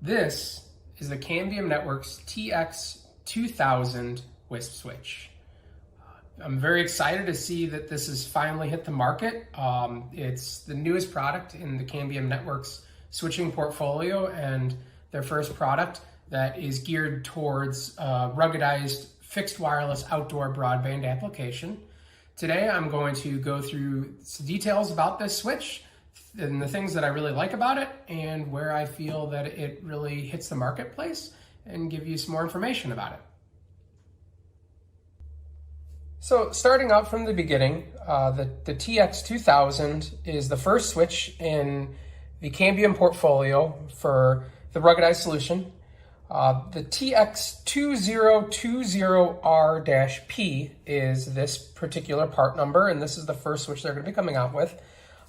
This is the Cambium Networks TX2000 Wisp switch. I'm very excited to see that this has finally hit the market. It's the newest product in the Cambium Networks switching portfolio and their first product that is geared towards ruggedized fixed wireless outdoor broadband application. Today I'm going to go through some details about this switch and the things that I really like about it and where I feel that it really hits the marketplace and give you some more information about it. So starting out from the beginning, the TX2000 is the first switch in the Cambium portfolio for the ruggedized solution. The TX2020R-P is this particular part number, and this is the first switch they're going to be coming out with.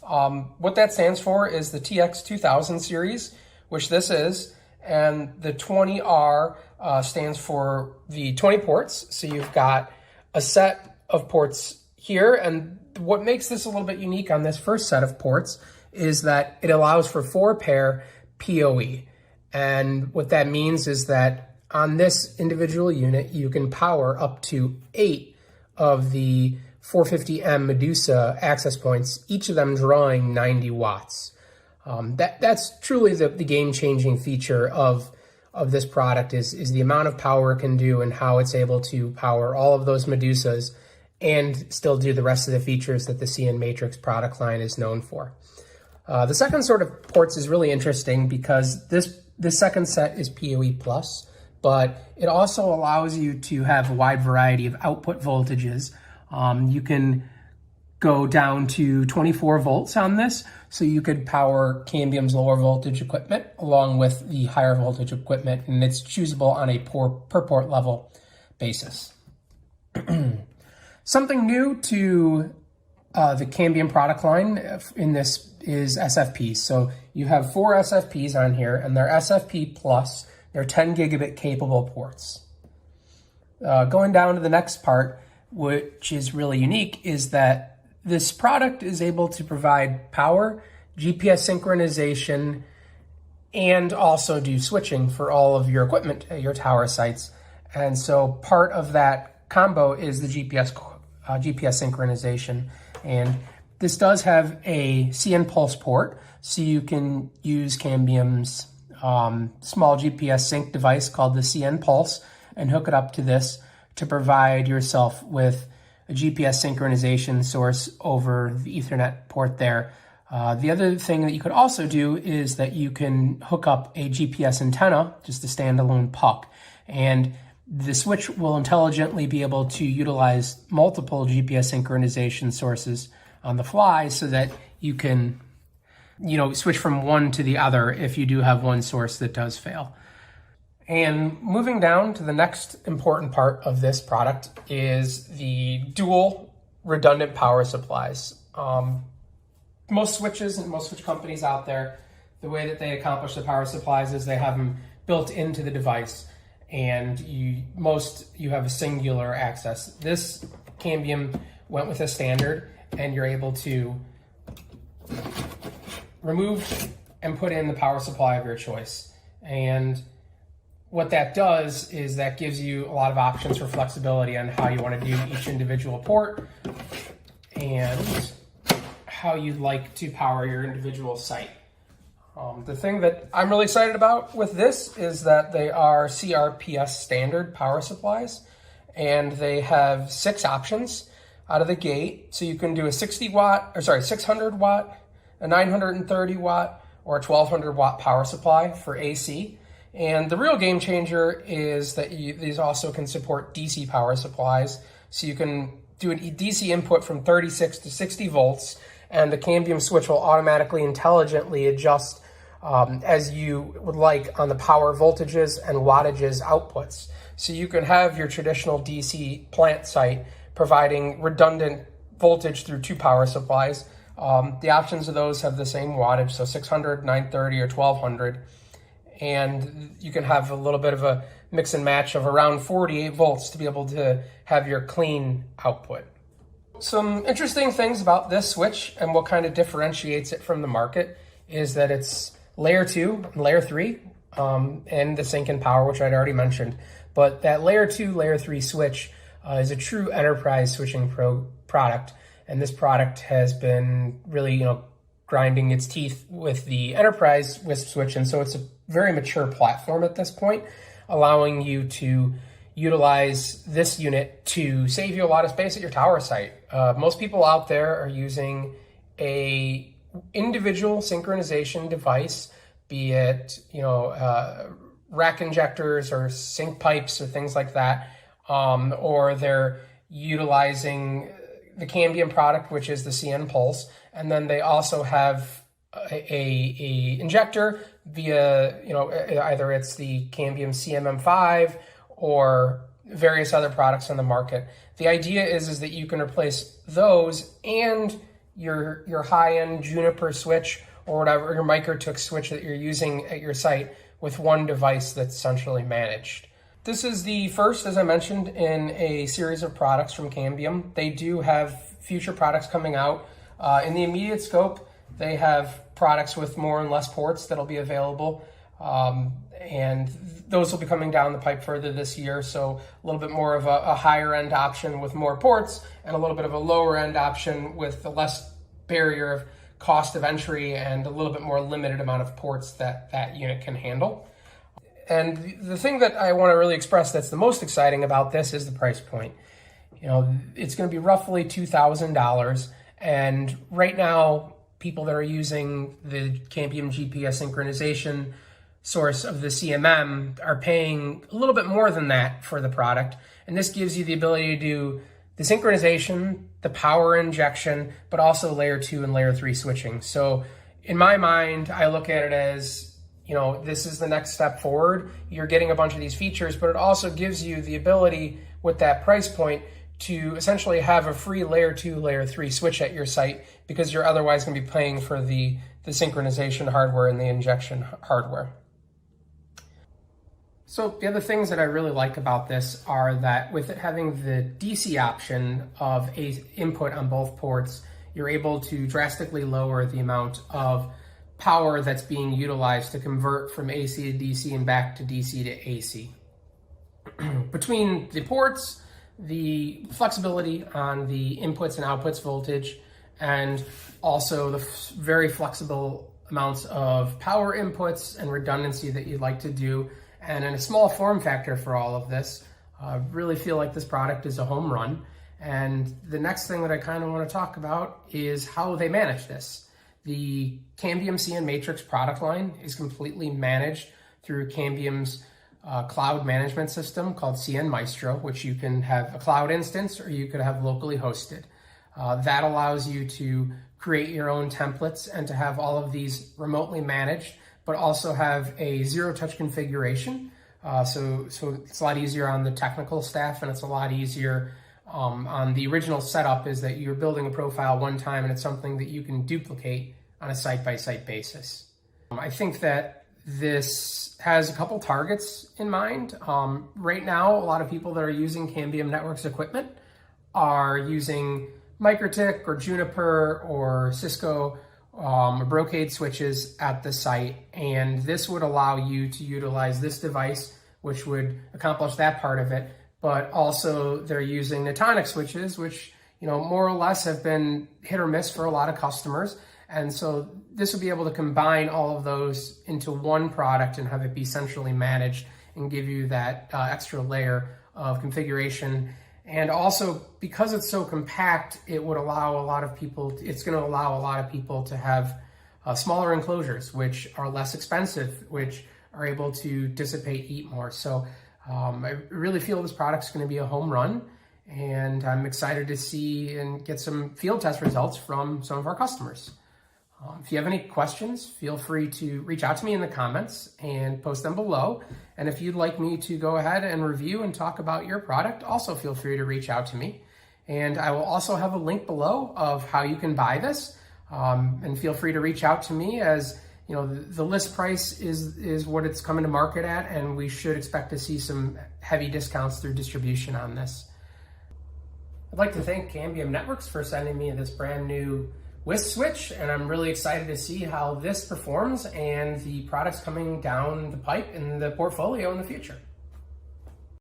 What that stands for is the TX2000 series, which this is, and the 20R stands for the 20 ports. So you've got a set of ports here, and what makes this a little bit unique on this first set of ports is that it allows for 4-pair PoE. And what that means is that on this individual unit, you can power up to 8 of the 450M Medusa access points, each of them drawing 90 watts. That's truly the game-changing feature of this product is the amount of power it can do and how it's able to power all of those Medusas and still do the rest of the features that the cnMatrix product line is known for. The second sort of ports is really interesting because this second set is PoE+, but it also allows you to have a wide variety of output voltages. You can go down to 24 volts on this, so you could power Cambium's lower voltage equipment along with the higher voltage equipment, and it's choosable on a per port level basis. Something new to the Cambium product line in this is SFPs. So you have 4 SFPs on here, and they're SFP plus. They're 10 gigabit capable ports. Going down to the next part, which is really unique, is that this product is able to provide power, GPS synchronization, and also do switching for all of your equipment at your tower sites. And so part of that combo is the GPS synchronization. And this does have a CN Pulse port, so you can use Cambium's small GPS sync device called the CN Pulse and hook it up to this to provide yourself with a GPS synchronization source over the Ethernet port there. The other thing that you could also do is that you can hook up a GPS antenna, just a standalone puck, and the switch will intelligently be able to utilize multiple GPS synchronization sources on the fly so that you can, switch from one to the other if you do have one source that does fail. And moving down to the next important part of this product is the dual redundant power supplies. Most switches and most switch companies out there, the way that they accomplish the power supplies is they have them built into the device, and you have a singular access. This Cambium went with a standard, and you're able to remove and put in the power supply of your choice. And what that does is that gives you a lot of options for flexibility on how you want to do each individual port and how you'd like to power your individual site. The thing that I'm really excited about with this is that they are CRPS standard power supplies, and they have 6 options out of the gate. So you can do a 600 watt, a 930 watt, or a 1200 watt power supply for AC. And the real game changer is that these also can support DC power supplies. So you can do a DC input from 36 to 60 volts, and the Cambium switch will automatically intelligently adjust as you would like on the power voltages and wattages outputs. So you can have your traditional DC plant site providing redundant voltage through 2 power supplies. The options of those have the same wattage, so 600, 930, or 1200. And you can have a little bit of a mix and match of around 48 volts to be able to have your clean output. Some interesting things about this switch and what kind of differentiates it from the market is that it's layer 2 and layer 3 and the sync and power, which I'd already mentioned. But that layer 2, layer 3 switch is a true enterprise switching product. And this product has been really, grinding its teeth with the enterprise Wisp switch. And so it's a very mature platform at this point, allowing you to utilize this unit to save you a lot of space at your tower site. Most people out there are using a individual synchronization device, be it, rack injectors or sync pipes or things like that, or they're utilizing the Cambium product, which is the CN Pulse, and then they also have a injector via, either it's the Cambium cnM5 or various other products on the market. The idea is that you can replace those and your high-end Juniper switch or whatever, your MikroTik switch that you're using at your site with one device that's centrally managed. This is the first, as I mentioned, in a series of products from Cambium. They do have future products coming out. In the immediate scope, they have products with more and less ports that'll be available. And those will be coming down the pipe further this year. So a little bit more of a higher end option with more ports and a little bit of a lower end option with a less barrier of cost of entry and a little bit more limited amount of ports that unit can handle. And the thing that I want to really express that's the most exciting about this is the price point. It's going to be roughly $2,000. And right now, people that are using the Cambium GPS synchronization source of the CMM are paying a little bit more than that for the product. And this gives you the ability to do the synchronization, the power injection, but also layer 2 and layer 3 switching. So in my mind, I look at it as, this is the next step forward. You're getting a bunch of these features, but it also gives you the ability with that price point to essentially have a free layer 2, layer 3 switch at your site, because you're otherwise going to be paying for the synchronization hardware and the injection hardware. So the other things that I really like about this are that with it having the DC option of input on both ports, you're able to drastically lower the amount of power that's being utilized to convert from AC to DC and back to DC to AC. Between the ports, the flexibility on the inputs and outputs voltage, and also the very flexible amounts of power inputs and redundancy that you'd like to do, and in a small form factor for all of this, really feel like this product is a home run. And the next thing that I kind of want to talk about is how they manage this. The Cambium cnMatrix product line is completely managed through Cambium's cloud management system called CN Maestro, which you can have a cloud instance or you could have locally hosted. That allows you to create your own templates and to have all of these remotely managed, but also have a zero-touch configuration. So it's a lot easier on the technical staff, and it's a lot easier on the original setup, is that you're building a profile one time and it's something that you can duplicate on a site-by-site basis. I think that this has a couple targets in mind. Right now, a lot of people that are using Cambium Networks equipment are using MikroTik or Juniper or Cisco Brocade switches at the site, and this would allow you to utilize this device, which would accomplish that part of it. But also they're using Nutanix switches, which more or less have been hit or miss for a lot of customers. And so this would be able to combine all of those into one product and have it be centrally managed and give you that extra layer of configuration. And also, because it's so compact, it would allow a lot of people, it's going to allow a lot of people to have smaller enclosures, which are less expensive, which are able to dissipate heat more. So I really feel this product's going to be a home run, and I'm excited to see and get some field test results from some of our customers. If you have any questions, feel free to reach out to me in the comments and post them below. And if you'd like me to go ahead and review and talk about your product, also feel free to reach out to me. And I will also have a link below of how you can buy this. And feel free to reach out to me, as the list price is what it's coming to market at, and we should expect to see some heavy discounts through distribution on this. I'd like to thank Cambium Networks for sending me this brand new Wisp switch, and I'm really excited to see how this performs and the products coming down the pipe in the portfolio in the future.